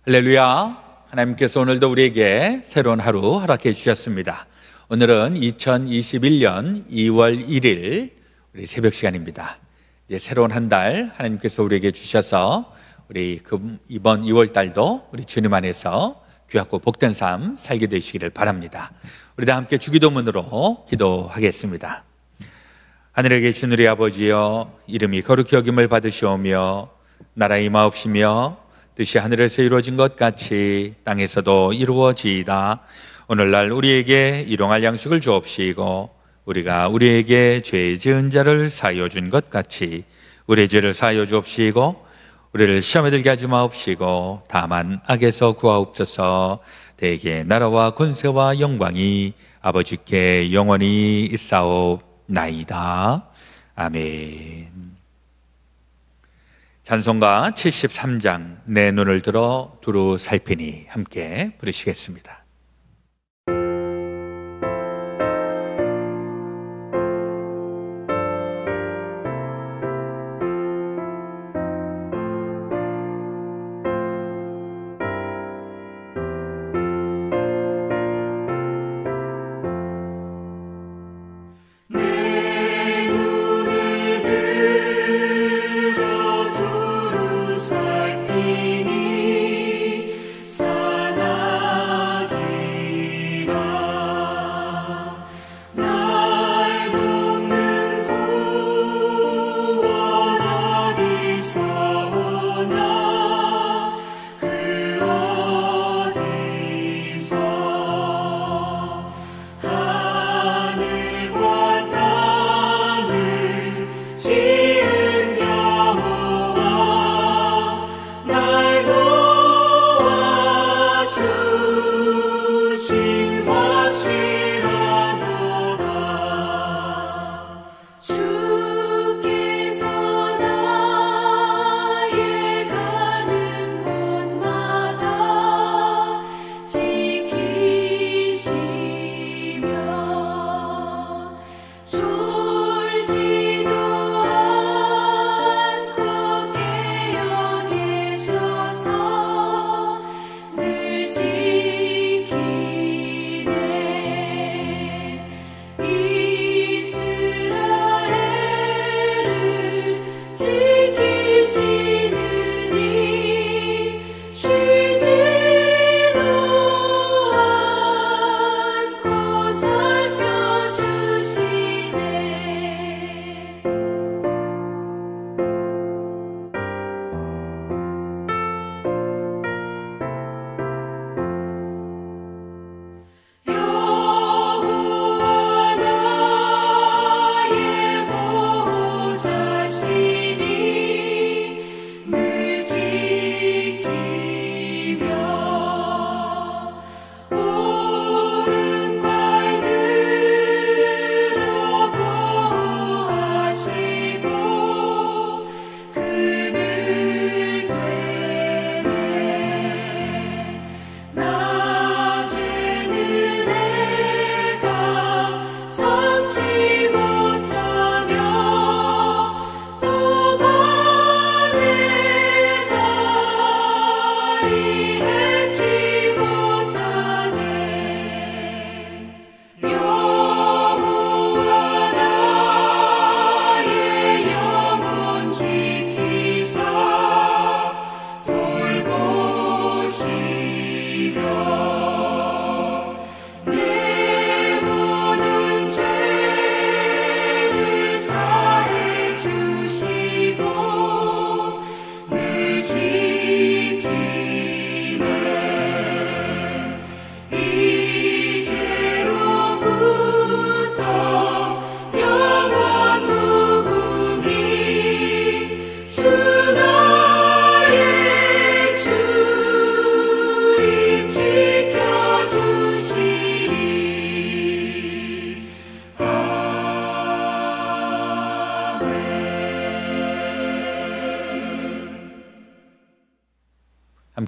할렐루야. 하나님께서 오늘도 우리에게 새로운 하루 허락해 주셨습니다. 오늘은 2021년 2월 1일 우리 새벽 시간입니다. 이제 새로운 한 달 하나님께서 우리에게 주셔서 우리 이번 2월 달도 우리 주님 안에서 귀하고 복된 삶 살게 되시기를 바랍니다. 우리 다 함께 주기도문으로 기도하겠습니다. 하늘에 계신 우리 아버지여, 이름이 거룩히 여김을 받으시오며 나라의 임하옵시며 뜻이 하늘에서 이루어진 것 같이 땅에서도 이루어지이다. 오늘날 우리에게 일용할 양식을 주옵시고 우리가 우리에게 죄 지은 자를 사하여 준 것 같이 우리의 죄를 사하여 주옵시고 우리를 시험에 들게 하지 마옵시고 다만 악에서 구하옵소서. 대개 나라와 권세와 영광이 아버지께 영원히 있사옵나이다. 아멘. 찬송가 73장 내 눈을 들어 두루 살피니 함께 부르시겠습니다.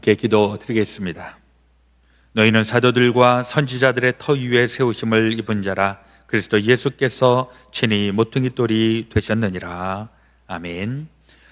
함께 기도드리겠습니다. 너희는 사도들과 선지자들의 터 위에 세우심을 입은 자라. 그리스도 예수께서 친히 모퉁이 돌이 되셨느니라. 아멘.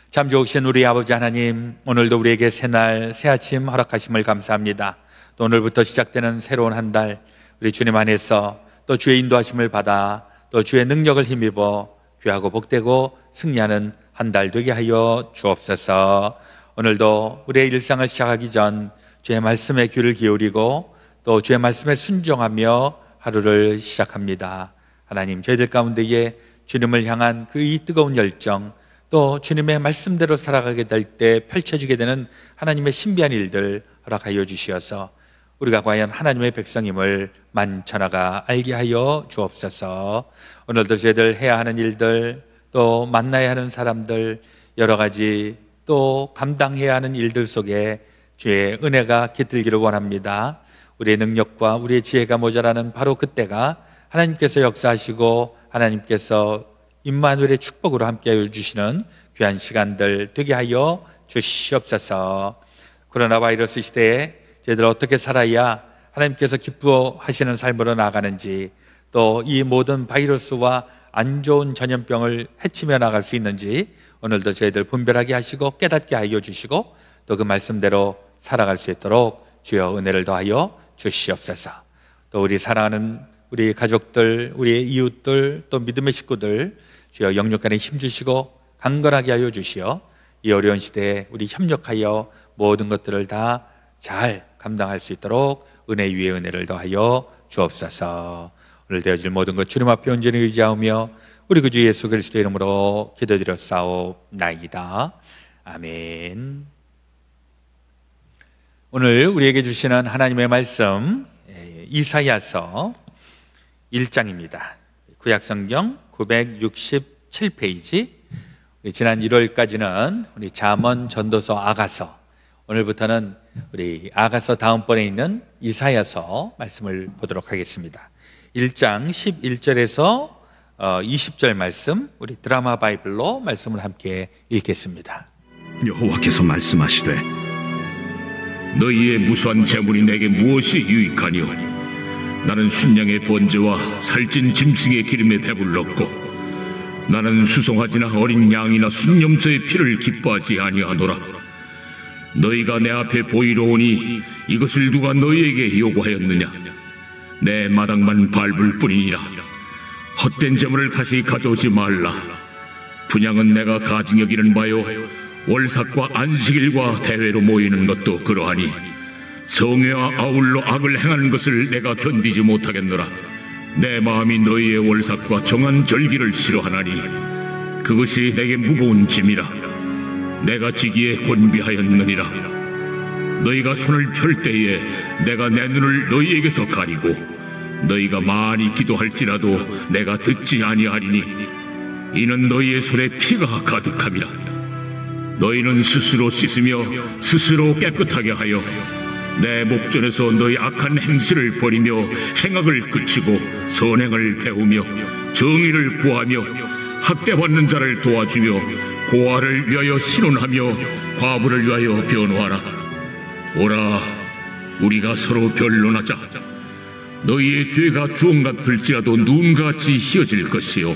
참 좋으신 우리 아버지 하나님, 오늘도 우리에게 새날 새 아침 허락하심을 감사합니다. 또 오늘부터 시작되는 새로운 한 달, 우리 주님 안에서 또 주의 인도하심을 받아 또 주의 능력을 힘입어 귀하고 복되고 승리하는 한 달 되게 하여 주옵소서. 오늘도 우리의 일상을 시작하기 전 주의 말씀에 귀를 기울이고 또 주의 말씀에 순종하며 하루를 시작합니다. 하나님, 저희들 가운데에 주님을 향한 그 이 뜨거운 열정, 또 주님의 말씀대로 살아가게 될 때 펼쳐지게 되는 하나님의 신비한 일들 허락하여 주시어서 우리가 과연 하나님의 백성임을 만천하가 알게 하여 주옵소서. 오늘도 저희들 해야 하는 일들, 또 만나야 하는 사람들, 여러 가지 또 감당해야 하는 일들 속에 주의 은혜가 깃들기를 원합니다. 우리의 능력과 우리의 지혜가 모자라는 바로 그때가 하나님께서 역사하시고 하나님께서 임마누엘의 축복으로 함께하여 주시는 귀한 시간들 되게 하여 주시옵소서. 코로나 바이러스 시대에 저희들 어떻게 살아야 하나님께서 기뻐하시는 삶으로 나아가는지, 또 이 모든 바이러스와 안 좋은 전염병을 해치며 나갈 수 있는지 오늘도 저희들 분별하게 하시고 깨닫게 하여 주시고 또 그 말씀대로 살아갈 수 있도록 주여 은혜를 더하여 주시옵소서. 또 우리 사랑하는 우리 가족들, 우리의 이웃들, 또 믿음의 식구들 주여 영육간에 힘주시고 강건하게 하여 주시어 이 어려운 시대에 우리 협력하여 모든 것들을 다 잘 감당할 수 있도록 은혜 위에 은혜를 더하여 주옵소서. 오늘 되어질 모든 것 주님 앞에 온전히 의지하며 우리 구주 예수 그리스도의 이름으로 기도드렸사옵나이다. 아멘. 오늘 우리에게 주시는 하나님의 말씀 이사야서 1장입니다. 구약성경 967페이지. 지난 1월까지는 우리 잠언, 전도서, 아가서, 오늘부터는 우리 아가서 다음번에 있는 이사야서 말씀을 보도록 하겠습니다. 1장 11절에서 20절 말씀, 우리 드라마 바이블로 말씀을 함께 읽겠습니다. 여호와께서 말씀하시되 너희의 무수한 재물이 내게 무엇이 유익하니요? 나는 순양의 번제와 살찐 짐승의 기름에 배불렀고 나는 수송아지나 어린 양이나 순염소의 피를 기뻐하지 아니하노라. 너희가 내 앞에 보이러 오니 이것을 누가 너희에게 요구하였느냐? 내 마당만 밟을 뿐이니라. 헛된 재물을 다시 가져오지 말라. 분향은 내가 가증 여기는 바요, 월삭과 안식일과 대회로 모이는 것도 그러하니 성회와 아울러 악을 행하는 것을 내가 견디지 못하겠노라. 내 마음이 너희의 월삭과 정한 절기를 싫어하나니 그것이 내게 무거운 짐이라. 내가 지기에 곤비하였느니라. 너희가 손을 펼 때에 내가 내 눈을 너희에게서 가리고 너희가 많이 기도할지라도 내가 듣지 아니하리니 이는 너희의 손에 피가 가득함이라. 너희는 스스로 씻으며 스스로 깨끗하게 하여 내 목전에서 너희 악한 행실을 버리며 행악을 그치고 선행을 배우며 정의를 구하며 학대받는 자를 도와주며 고아를 위하여 신원하며 과부를 위하여 변호하라. 오라, 우리가 서로 변론하자. 너희의 죄가 주홍 같을지라도 눈같이 희어질 것이요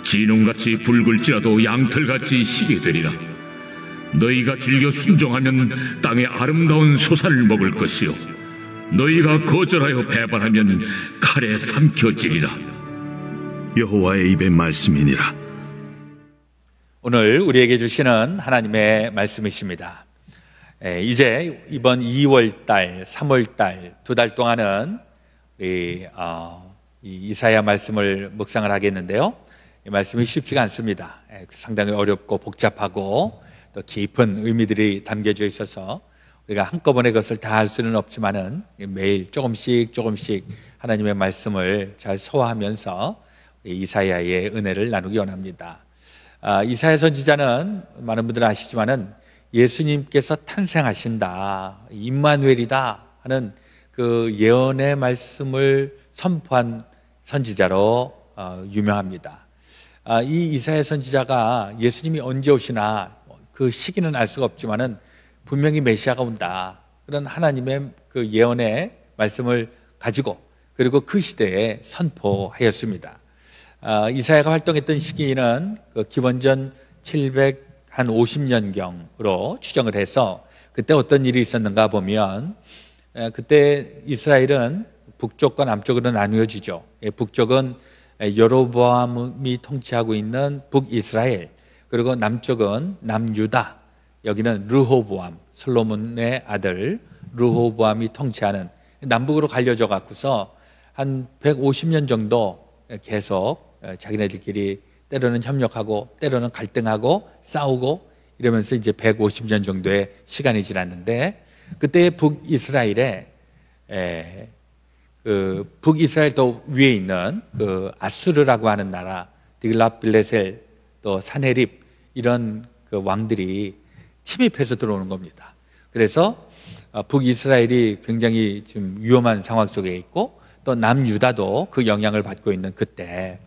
진홍같이 붉을지라도 양털같이 희게 되리라. 너희가 즐겨 순종하면 땅의 아름다운 소산을 먹을 것이요 너희가 거절하여 배반하면 칼에 삼켜지리라. 여호와의 입의 말씀이니라. 오늘 우리에게 주시는 하나님의 말씀이십니다. 이제 이번 2월달, 3월달 두 달 동안은 우리 이사야 말씀을 묵상을 하겠는데요, 이 말씀이 쉽지가 않습니다. 상당히 어렵고 복잡하고 또 깊은 의미들이 담겨져 있어서 우리가 한꺼번에 그것을 다 할 수는 없지만은 매일 조금씩 하나님의 말씀을 잘 소화하면서 이사야의 은혜를 나누기 원합니다. 이사야 선지자는 많은 분들은 아시지만은 예수님께서 탄생하신다, 임마누엘이다 하는 그 예언의 말씀을 선포한 선지자로 유명합니다. 이 이사야 선지자가 예수님이 언제 오시나 그 시기는 알 수가 없지만은 분명히 메시아가 온다, 그런 하나님의 그 예언의 말씀을 가지고 그리고 그 시대에 선포하였습니다. 이사야가 활동했던 시기는 그 기원전 700 한 50년경으로 추정을 해서 그때 어떤 일이 있었는가 보면 그때 이스라엘은 북쪽과 남쪽으로 나누어지죠. 북쪽은 여로보암이 통치하고 있는 북이스라엘, 그리고 남쪽은 남유다, 여기는 르호보암, 솔로몬의 아들 르호보암이 통치하는, 남북으로 갈려져 갖고서 한 150년 정도 계속 자기네들끼리 때로는 협력하고 때로는 갈등하고 싸우고 이러면서 이제 150년 정도의 시간이 지났는데, 그때 북이스라엘에 그 북이스라엘 또 위에 있는 그 아수르라고 하는 나라, 디글랏빌레셀, 또 사네립, 이런 그 왕들이 침입해서 들어오는 겁니다. 그래서 북이스라엘이 굉장히 지금 위험한 상황 속에 있고, 또 남유다도 그 영향을 받고 있는 그때,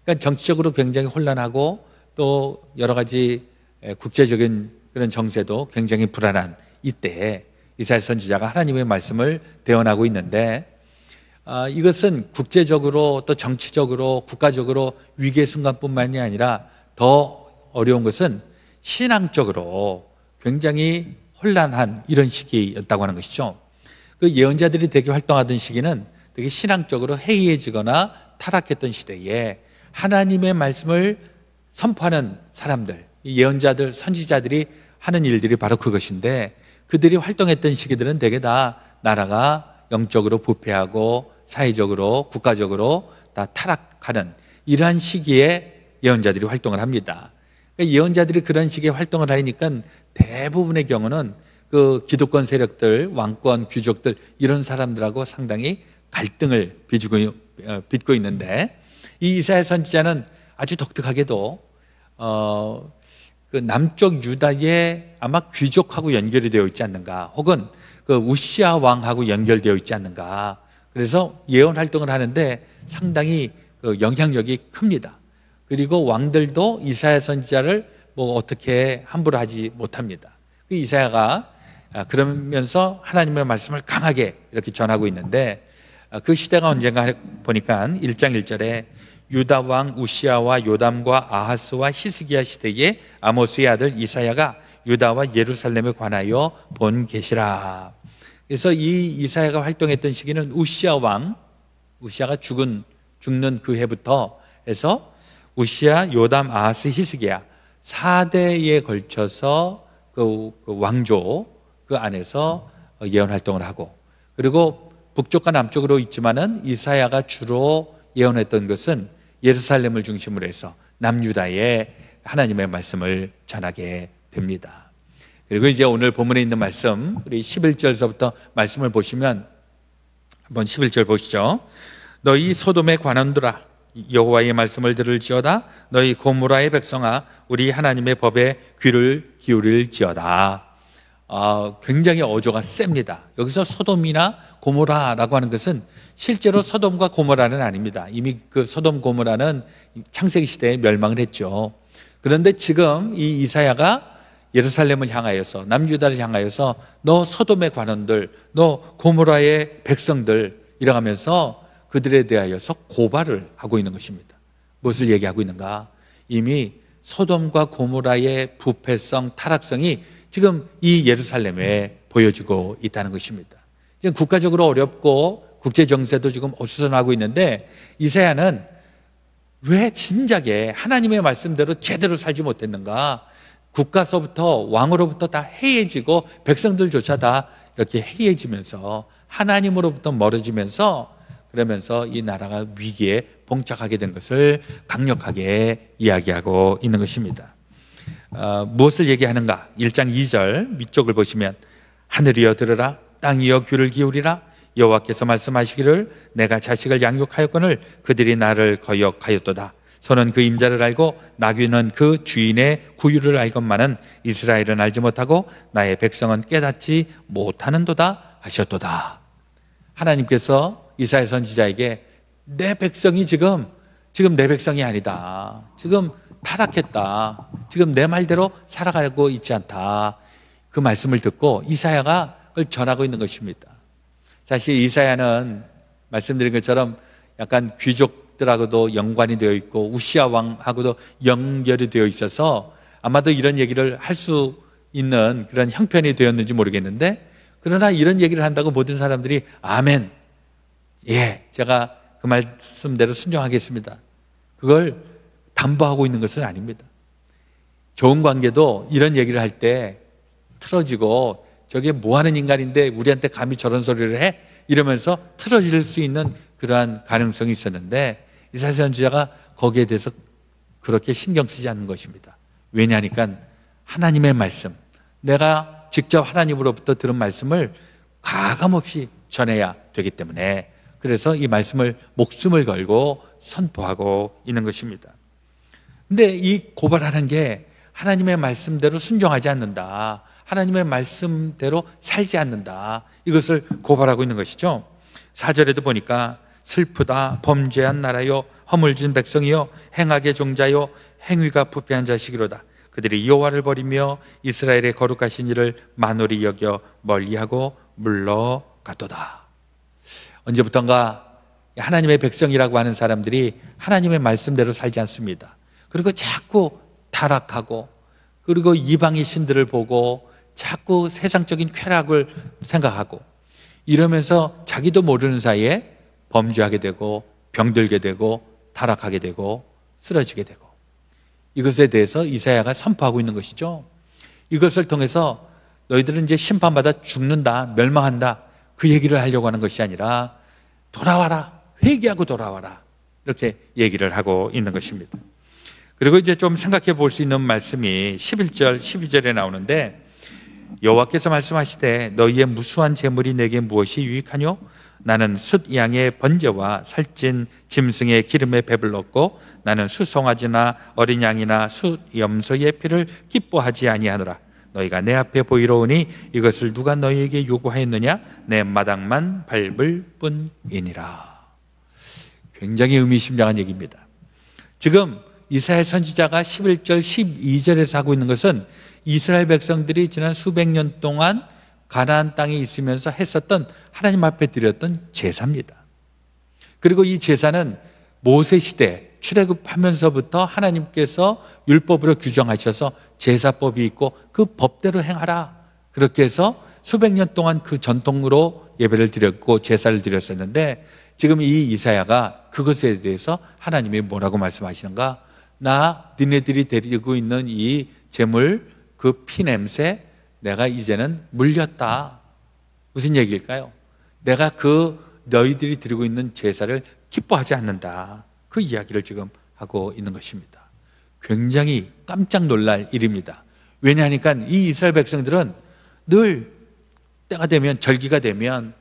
그러니까 정치적으로 굉장히 혼란하고 또 여러 가지 국제적인 그런 정세도 굉장히 불안한 이때에 이사야 선지자가 하나님의 말씀을 대언하고 있는데, 이것은 국제적으로 또 정치적으로 국가적으로 위기의 순간뿐만이 아니라 더 어려운 것은 신앙적으로 굉장히 혼란한 이런 시기였다고 하는 것이죠. 그 예언자들이 되게 활동하던 시기는 되게 신앙적으로 해이해지거나 타락했던 시대에 하나님의 말씀을 선포하는 사람들, 예언자들, 선지자들이 하는 일들이 바로 그것인데, 그들이 활동했던 시기들은 되게 다 나라가 영적으로 부패하고 사회적으로 국가적으로 다 타락하는 이러한 시기에 예언자들이 활동을 합니다. 그러니까 예언자들이 그런 식의 활동을 하니까 대부분의 경우는 그 기득권 세력들, 왕권, 귀족들, 이런 사람들하고 상당히 갈등을 빚고 있는데, 이 이사야 선지자는 아주 독특하게도 그 남쪽 유다의 아마 귀족하고 연결이 되어 있지 않는가, 혹은 그 우시아 왕하고 연결되어 있지 않는가. 그래서 예언 활동을 하는데 상당히 그 영향력이 큽니다. 그리고 왕들도 이사야 선지자를 뭐 어떻게 함부로 하지 못합니다. 그 이사야가 그러면서 하나님의 말씀을 강하게 이렇게 전하고 있는데, 그 시대가 언젠가 보니까 1장 1절에 유다 왕 우시아와 요담과 아하스와 히스기야 시대에 아모스의 아들 이사야가 유다와 예루살렘에 관하여 본 계시라. 그래서 이 이사야가 활동했던 시기는 우시아 왕, 우시아가 죽는 그 해부터 해서 우시아, 요담, 아하스, 히스기야 4대에 걸쳐서 그 왕조 그 안에서 예언 활동을 하고, 그리고 북쪽과 남쪽으로 있지만은 이사야가 주로 예언했던 것은 예루살렘을 중심으로 해서 남유다에 하나님의 말씀을 전하게 됩니다. 그리고 이제 오늘 본문에 있는 말씀, 우리 11절서부터 말씀을 보시면 한번 11절 보시죠. 너희 소돔의 관원들아, 여호와의 말씀을 들을지어다. 너희 고모라의 백성아, 우리 하나님의 법에 귀를 기울일지어다. 굉장히 어조가 셉니다. 여기서 소돔이나 고모라라고 하는 것은 실제로 소돔과 고모라는 아닙니다. 이미 그 소돔 고모라는 창세기 시대에 멸망을 했죠. 그런데 지금 이 이사야가 예루살렘을 향하여서, 남유다를 향하여서 너 소돔의 관원들, 너 고모라의 백성들 이러면서 그들에 대하여서 고발을 하고 있는 것입니다. 무엇을 얘기하고 있는가? 이미 소돔과 고모라의 부패성, 타락성이 지금 이 예루살렘에 보여지고 있다는 것입니다. 지금 국가적으로 어렵고 국제 정세도 지금 어수선하고 있는데, 이사야는 왜 진작에 하나님의 말씀대로 제대로 살지 못했는가? 국가서부터 왕으로부터 다 해이해지고 백성들조차 다 이렇게 해이해지면서 하나님으로부터 멀어지면서, 그러면서 이 나라가 위기에 봉착하게 된 것을 강력하게 이야기하고 있는 것입니다. 무엇을 얘기하는가? 1장 2절 밑쪽을 보시면 하늘이여 들으라, 땅이여 귀를 기울이라. 여호와께서 말씀하시기를 내가 자식을 양육하였거늘 그들이 나를 거역하였도다. 소는 그 임자를 알고 나귀는 그 주인의 구유를 알건만은 이스라엘은 알지 못하고 나의 백성은 깨닫지 못하는도다 하셨도다. 하나님께서 이사야 선지자에게 내 백성이 지금 내 백성이 아니다. 지금 타락했다. 지금 내 말대로 살아가고 있지 않다. 그 말씀을 듣고 이사야가 그걸 전하고 있는 것입니다. 사실 이사야는 말씀드린 것처럼 약간 귀족들하고도 연관이 되어 있고 우시아 왕하고도 연결이 되어 있어서 아마도 이런 얘기를 할 수 있는 그런 형편이 되었는지 모르겠는데, 그러나 이런 얘기를 한다고 모든 사람들이 아멘, 예, 제가 그 말씀대로 순종하겠습니다, 그걸 담보하고 있는 것은 아닙니다. 좋은 관계도 이런 얘기를 할 때 틀어지고, 저게 뭐하는 인간인데 우리한테 감히 저런 소리를 해? 이러면서 틀어질 수 있는 그러한 가능성이 있었는데, 이사야 선지자가 거기에 대해서 그렇게 신경 쓰지 않는 것입니다. 왜냐하니까 하나님의 말씀, 내가 직접 하나님으로부터 들은 말씀을 가감없이 전해야 되기 때문에, 그래서 이 말씀을 목숨을 걸고 선포하고 있는 것입니다. 근데 이 고발하는 게 하나님의 말씀대로 순종하지 않는다, 하나님의 말씀대로 살지 않는다, 이것을 고발하고 있는 것이죠. 4절에도 보니까 슬프다, 범죄한 나라요, 허물진 백성이요, 행악의 종자요, 행위가 부패한 자식이로다. 그들이 여호와를 버리며 이스라엘의 거룩하신 이를 만홀히 여겨 멀리하고 물러가도다. 언제부턴가 하나님의 백성이라고 하는 사람들이 하나님의 말씀대로 살지 않습니다. 그리고 자꾸 타락하고, 그리고 이방의 신들을 보고 자꾸 세상적인 쾌락을 생각하고, 이러면서 자기도 모르는 사이에 범죄하게 되고 병들게 되고 타락하게 되고 쓰러지게 되고, 이것에 대해서 이사야가 선포하고 있는 것이죠. 이것을 통해서 너희들은 이제 심판받아 죽는다, 멸망한다, 그 얘기를 하려고 하는 것이 아니라 돌아와라, 회개하고 돌아와라, 이렇게 얘기를 하고 있는 것입니다. 그리고 이제 좀 생각해 볼 수 있는 말씀이 11절, 12절에 나오는데, 여호와께서 말씀하시되 너희의 무수한 재물이 내게 무엇이 유익하뇨? 나는 숫 양의 번제와 살찐 짐승의 기름에 배불렀고, 나는 수송아지나 어린 양이나 숫 염소의 피를 기뻐하지 아니하노라. 너희가 내 앞에 보이러 오니 이것을 누가 너희에게 요구하였느냐? 내 마당만 밟을 뿐이니라. 굉장히 의미심장한 얘기입니다. 지금 이사야 선지자가 11절, 12절에서 하고 있는 것은 이스라엘 백성들이 지난 수백 년 동안 가나안 땅에 있으면서 했었던, 하나님 앞에 드렸던 제사입니다. 그리고 이 제사는 모세 시대 출애굽하면서부터 하나님께서 율법으로 규정하셔서 제사법이 있고 그 법대로 행하라, 그렇게 해서 수백 년 동안 그 전통으로 예배를 드렸고 제사를 드렸었는데, 지금 이 이사야가 그것에 대해서 하나님이 뭐라고 말씀하시는가? 나 니네들이 데리고 있는 이 제물, 그 피냄새 내가 이제는 물렸다. 무슨 얘기일까요? 내가 그 너희들이 드리고 있는 제사를 기뻐하지 않는다, 그 이야기를 지금 하고 있는 것입니다. 굉장히 깜짝 놀랄 일입니다. 왜냐하니까 이 이스라엘 백성들은 늘 때가 되면, 절기가 되면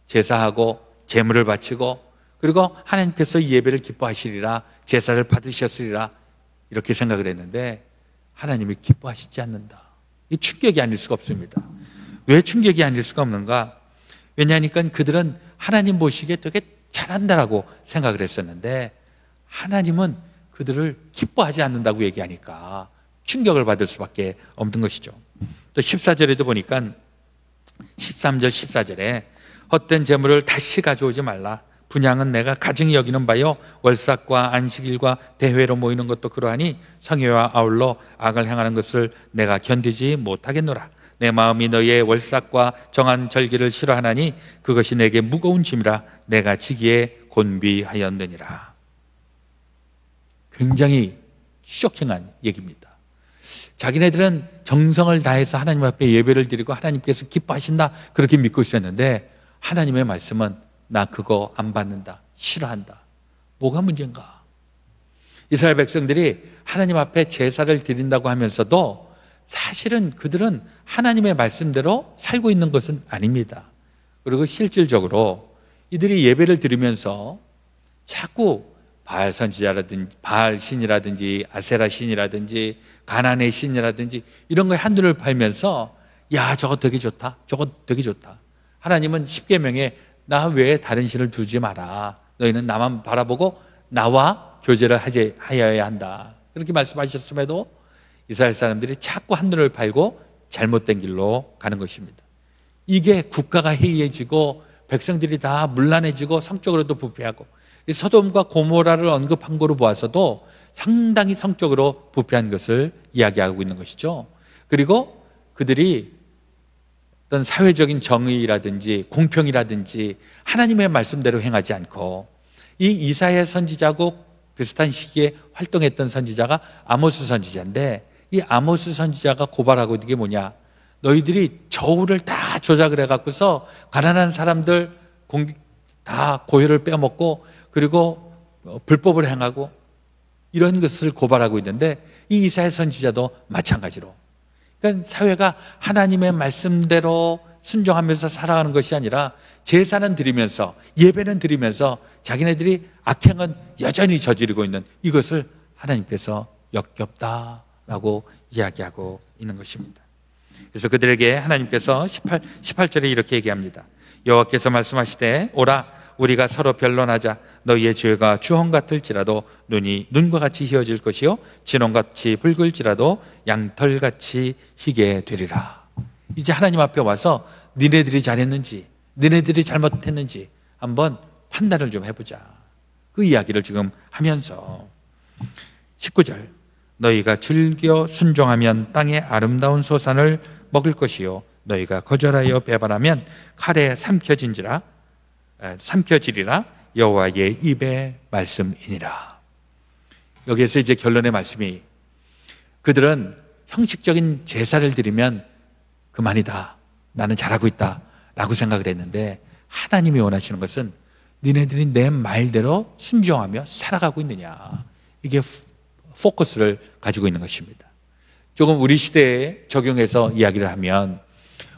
제사하고 제물을 바치고, 그리고 하나님께서 예배를 기뻐하시리라, 제사를 받으셨으리라, 이렇게 생각을 했는데 하나님이 기뻐하시지 않는다. 이 충격이 아닐 수가 없습니다. 왜 충격이 아닐 수가 없는가? 왜냐하니까 그들은 하나님 보시기에 되게 잘한다라고 생각을 했었는데, 하나님은 그들을 기뻐하지 않는다고 얘기하니까 충격을 받을 수밖에 없는 것이죠. 또 14절에도 보니까 13절, 14절에 헛된 재물을 다시 가져오지 말라. 분향은 내가 가증히 여기는 바요, 월삭과 안식일과 대회로 모이는 것도 그러하니 성회와 아울러 악을 행하는 것을 내가 견디지 못하겠노라. 내 마음이 너희의 월삭과 정한 절기를 싫어하나니 그것이 내게 무거운 짐이라 내가 지기에 곤비하였느니라. 굉장히 쇼킹한 얘기입니다. 자기네들은 정성을 다해서 하나님 앞에 예배를 드리고 하나님께서 기뻐하신다, 그렇게 믿고 있었는데 하나님의 말씀은 나 그거 안 받는다, 싫어한다. 뭐가 문제인가? 이스라엘 백성들이 하나님 앞에 제사를 드린다고 하면서도 사실은 그들은 하나님의 말씀대로 살고 있는 것은 아닙니다. 그리고 실질적으로 이들이 예배를 드리면서 자꾸 바알 선지자라든지 바알 신이라든지 아세라 신이라든지 가나안의 신이라든지 이런 거에 한눈을 팔면서 야, 저거 되게 좋다, 저거 되게 좋다. 하나님은 십계명에 나 외에 다른 신을 두지 마라, 너희는 나만 바라보고 나와 교제를 하여야 한다, 그렇게 말씀하셨음에도 이스라엘 사람들이 자꾸 한눈을 팔고 잘못된 길로 가는 것입니다. 이게 국가가 해이해지고 백성들이 다 문란해지고 성적으로도 부패하고, 이 소돔과 고모라를 언급한 거로 보아서도 상당히 성적으로 부패한 것을 이야기하고 있는 것이죠. 그리고 그들이 어떤 사회적인 정의라든지 공평이라든지 하나님의 말씀대로 행하지 않고, 이 이사야 선지자고 비슷한 시기에 활동했던 선지자가 아모스 선지자인데, 이 아모스 선지자가 고발하고 있는 게 뭐냐, 너희들이 저울을 다 조작을 해갖고서 가난한 사람들 다 고혈을 빼먹고 그리고 불법을 행하고 이런 것을 고발하고 있는데, 이 이사야 선지자도 마찬가지로, 그러니까 사회가 하나님의 말씀대로 순종하면서 살아가는 것이 아니라 제사는 드리면서 예배는 드리면서 자기네들이 악행은 여전히 저지르고 있는 이것을 하나님께서 역겹다라고 이야기하고 있는 것입니다. 그래서 그들에게 하나님께서 18절에 이렇게 얘기합니다. 여호와께서 말씀하시되 오라 우리가 서로 변론하자. 너희의 죄가 주홍 같을지라도 눈이 눈과 같이 희어질 것이요 진홍같이 붉을지라도 양털같이 희게 되리라. 이제 하나님 앞에 와서 니네들이 잘했는지 니네들이 잘못했는지 한번 판단을 좀 해보자. 그 이야기를 지금 하면서 19절, 너희가 즐겨 순종하면 땅의 아름다운 소산을 먹을 것이요 너희가 거절하여 배반하면 칼에 삼켜지리라. 여호와의 입의 말씀이니라. 여기에서 이제 결론의 말씀이, 그들은 형식적인 제사를 드리면 그만이다, 나는 잘하고 있다 라고 생각을 했는데, 하나님이 원하시는 것은 니네들이 내 말대로 순종하며 살아가고 있느냐, 이게 포커스를 가지고 있는 것입니다. 조금 우리 시대에 적용해서 이야기를 하면,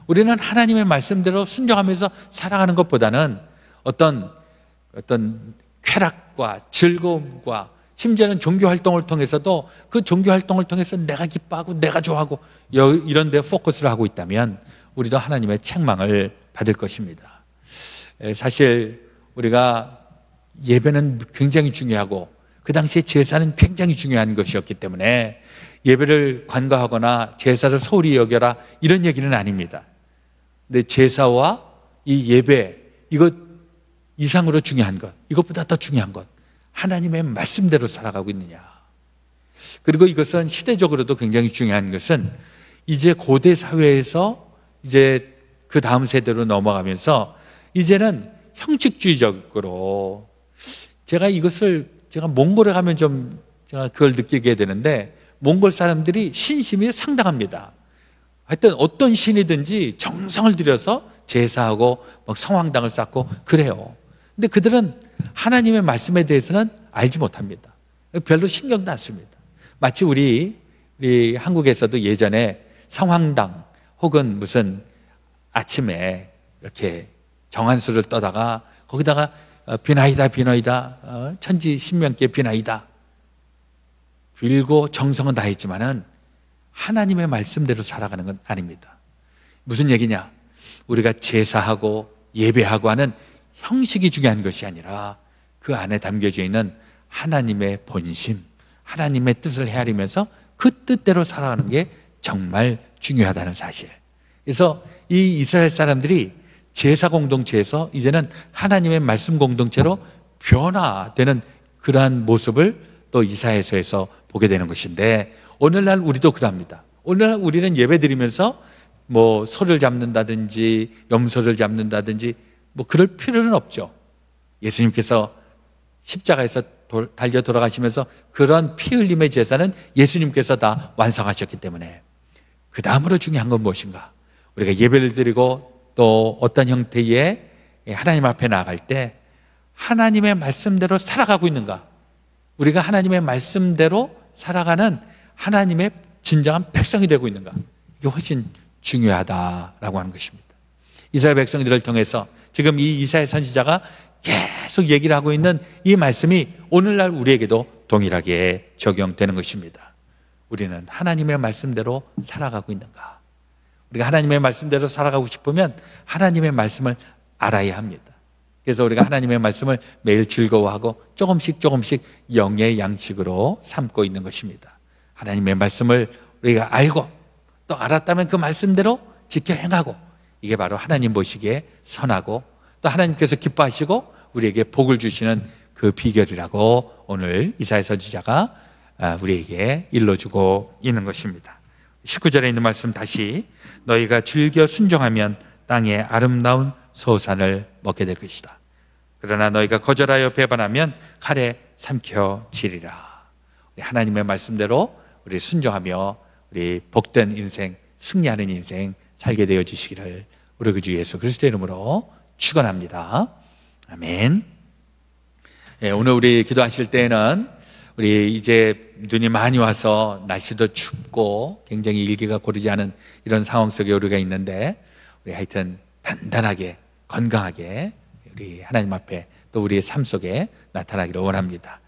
우리는 하나님의 말씀대로 순종하면서 살아가는 것보다는 어떤 쾌락과 즐거움과 심지어는 종교 활동을 통해서도 그 종교 활동을 통해서 내가 기뻐하고 내가 좋아하고 이런 데 포커스를 하고 있다면 우리도 하나님의 책망을 받을 것입니다. 사실 우리가 예배는 굉장히 중요하고 그 당시에 제사는 굉장히 중요한 것이었기 때문에 예배를 관과하거나 제사를 소홀히 여겨라 이런 얘기는 아닙니다. 근데 제사와 이 예배, 이것 이상으로 중요한 것, 이것보다 더 중요한 것, 하나님의 말씀대로 살아가고 있느냐. 그리고 이것은 시대적으로도 굉장히 중요한 것은 이제 고대 사회에서 이제 그 다음 세대로 넘어가면서 이제는 형식주의적으로, 제가 몽골에 가면 제가 그걸 느끼게 되는데, 몽골 사람들이 신심이 상당합니다. 하여튼 어떤 신이든지 정성을 들여서 제사하고 막 성황당을 쌓고 그래요. 근데 그들은 하나님의 말씀에 대해서는 알지 못합니다. 별로 신경도 안 씁니다. 마치 우리 한국에서도 예전에 성황당 혹은 무슨 아침에 이렇게 정한수를 떠다가 거기다가 비나이다 천지 신명께 비나이다 빌고 정성은 다했지만은 하나님의 말씀대로 살아가는 건 아닙니다. 무슨 얘기냐? 우리가 제사하고 예배하고 하는 형식이 중요한 것이 아니라 그 안에 담겨져 있는 하나님의 본심, 하나님의 뜻을 헤아리면서 그 뜻대로 살아가는 게 정말 중요하다는 사실. 그래서 이 이스라엘 사람들이 제사 공동체에서 이제는 하나님의 말씀 공동체로 변화되는 그러한 모습을 또 이사야서에서 보게 되는 것인데, 오늘날 우리도 그럽니다. 오늘날 우리는 예배 드리면서 뭐 소를 잡는다든지 염소를 잡는다든지 뭐 그럴 필요는 없죠. 예수님께서 십자가에서 달려 돌아가시면서 그런 피 흘림의 제사는 예수님께서 다 완성하셨기 때문에, 그 다음으로 중요한 건 무엇인가? 우리가 예배를 드리고 또 어떤 형태의 하나님 앞에 나아갈 때 하나님의 말씀대로 살아가고 있는가? 우리가 하나님의 말씀대로 살아가는 하나님의 진정한 백성이 되고 있는가? 이게 훨씬 중요하다라고 하는 것입니다. 이스라엘 백성들을 통해서 지금 이 이사야 선지자가 계속 얘기를 하고 있는 이 말씀이 오늘날 우리에게도 동일하게 적용되는 것입니다. 우리는 하나님의 말씀대로 살아가고 있는가? 우리가 하나님의 말씀대로 살아가고 싶으면 하나님의 말씀을 알아야 합니다. 그래서 우리가 하나님의 말씀을 매일 즐거워하고 조금씩 영의 양식으로 삼고 있는 것입니다. 하나님의 말씀을 우리가 알고 또 알았다면 그 말씀대로 지켜 행하고, 이게 바로 하나님 보시기에 선하고 또 하나님께서 기뻐하시고 우리에게 복을 주시는 그 비결이라고 오늘 이사야 선지자가 우리에게 일러주고 있는 것입니다. 19절에 있는 말씀 다시, 너희가 즐겨 순종하면 땅의 아름다운 소산을 먹게 될 것이다. 그러나 너희가 거절하여 배반하면 칼에 삼켜지리라. 우리 하나님의 말씀대로 우리 순종하며 우리 복된 인생, 승리하는 인생 살게 되어 주시기를 우리 그 주 예수 그리스도의 이름으로 축원합니다. 아멘. 오늘 우리 기도하실 때에는 우리 이제 눈이 많이 와서 날씨도 춥고 굉장히 일기가 고르지 않은 이런 상황 속에 우리가 있는데, 우리 하여튼 단단하게 건강하게 우리 하나님 앞에 또 우리의 삶 속에 나타나기를 원합니다.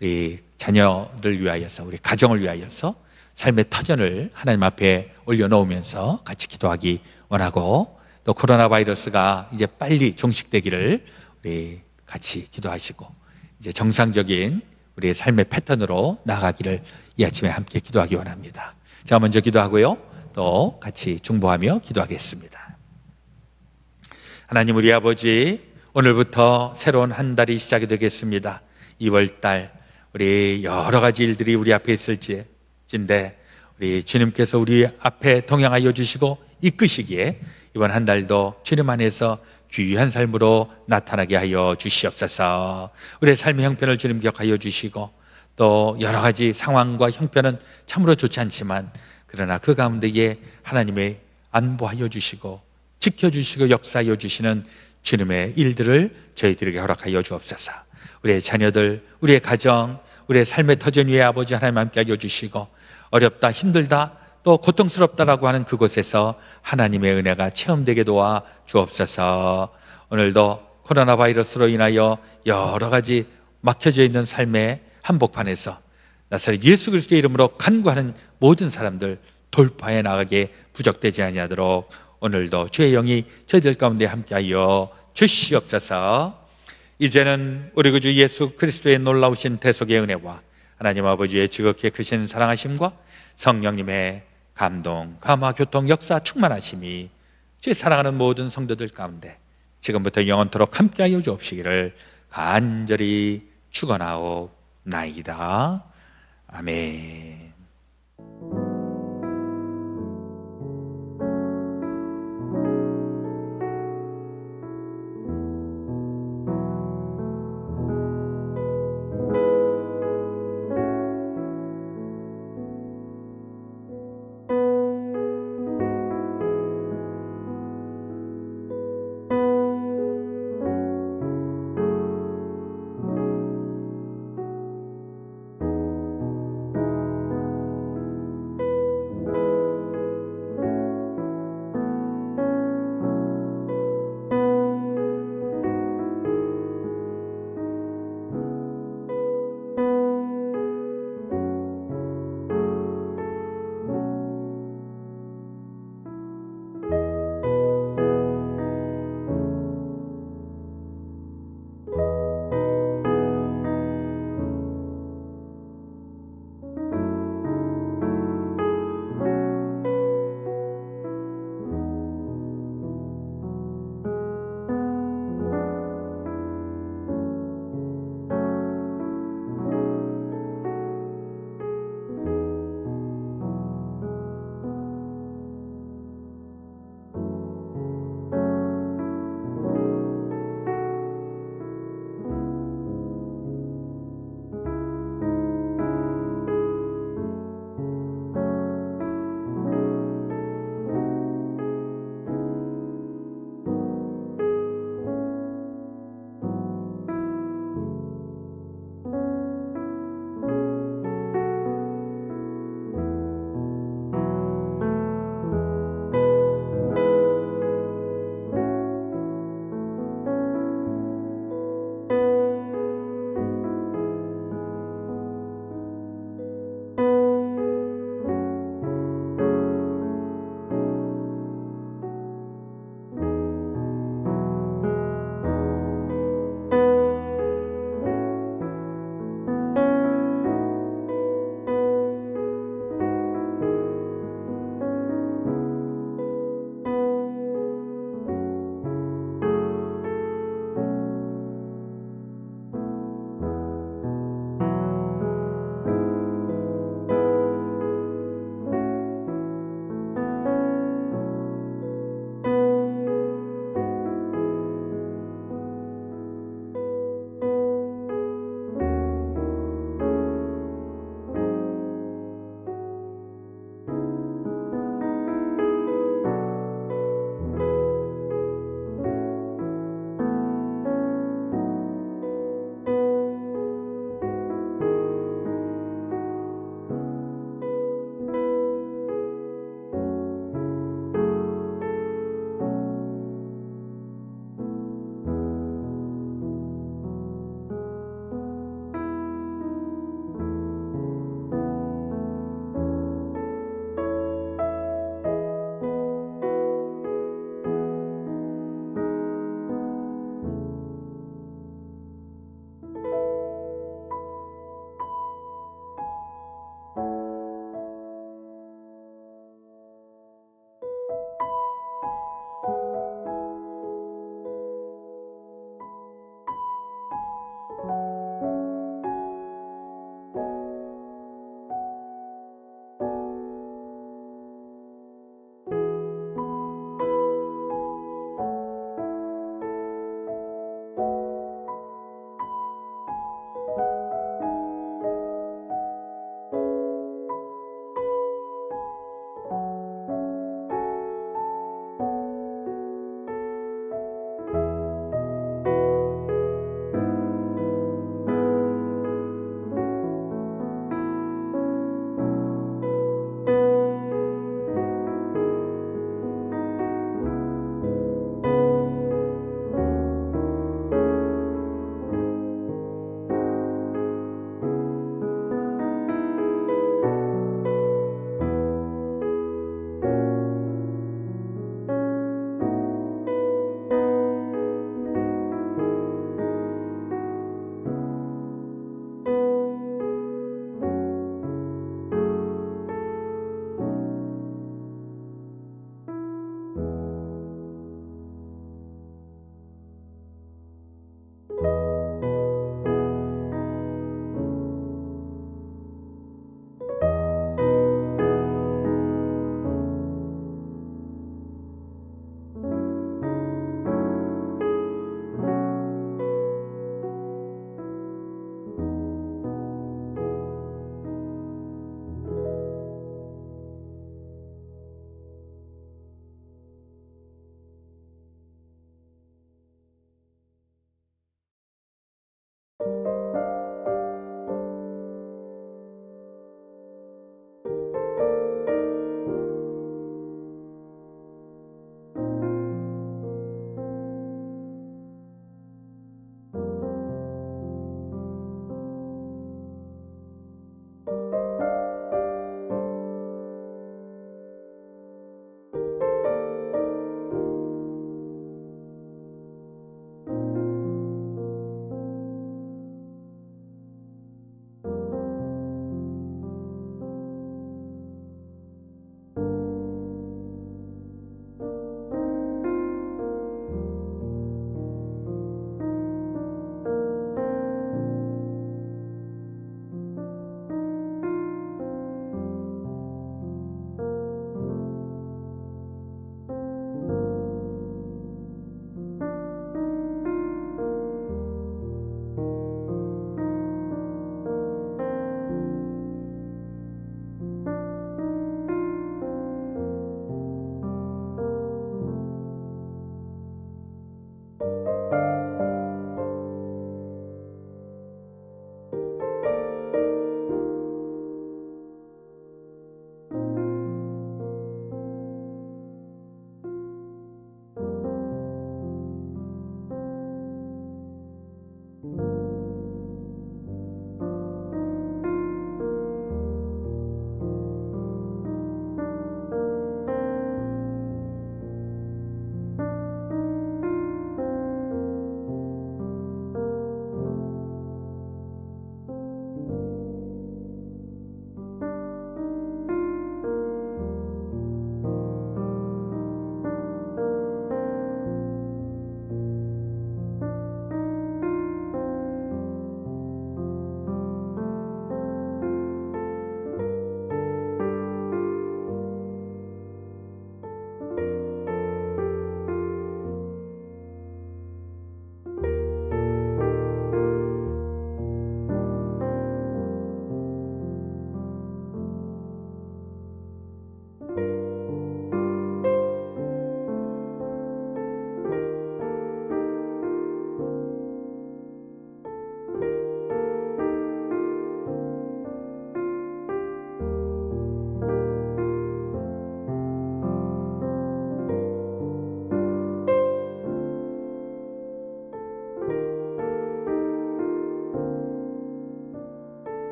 우리 자녀를 위하여서, 우리 가정을 위하여서 삶의 터전을 하나님 앞에 올려놓으면서 같이 기도하기 원하고, 또 코로나 바이러스가 이제 빨리 종식되기를 우리 같이 기도하시고 이제 정상적인 우리의 삶의 패턴으로 나아가기를 이 아침에 함께 기도하기 원합니다. 제가 먼저 기도하고요, 또 같이 중보하며 기도하겠습니다. 하나님, 우리 아버지, 오늘부터 새로운 한 달이 시작이 되겠습니다. 2월달 우리 여러 가지 일들이 우리 앞에 있을지인데, 우리 주님께서 우리 앞에 동행하여 주시고 이끄시기에 이번 한 달도 주님 안에서 귀한 삶으로 나타나게 하여 주시옵소서. 우리의 삶의 형편을 주님 기억하여 주시고, 또 여러 가지 상황과 형편은 참으로 좋지 않지만 그러나 그 가운데에 하나님의 안보하여 주시고 지켜주시고 역사하여 주시는 주님의 일들을 저희들에게 허락하여 주옵소서. 우리의 자녀들, 우리의 가정, 우리의 삶의 터전 위에 아버지 하나님 함께 하여 주시고, 어렵다, 힘들다, 또 고통스럽다라고 하는 그곳에서 하나님의 은혜가 체험되게 도와 주옵소서. 오늘도 코로나 바이러스로 인하여 여러 가지 막혀져 있는 삶의 한복판에서 나사렛 예수 그리스도의 이름으로 간구하는 모든 사람들 돌파해 나가게 부족되지 아니하도록 오늘도 주의 영이 저희들 가운데 함께하여 주시옵소서. 이제는 우리 구주 예수 그리스도의 놀라우신 대속의 은혜와 하나님 아버지의 지극히 크신 사랑하심과 성령님의 감동, 감화, 교통, 역사, 충만하심이 주의 사랑하는 모든 성도들 가운데 지금부터 영원토록 함께하여 주옵시기를 간절히 축원하옵나이다. 아멘.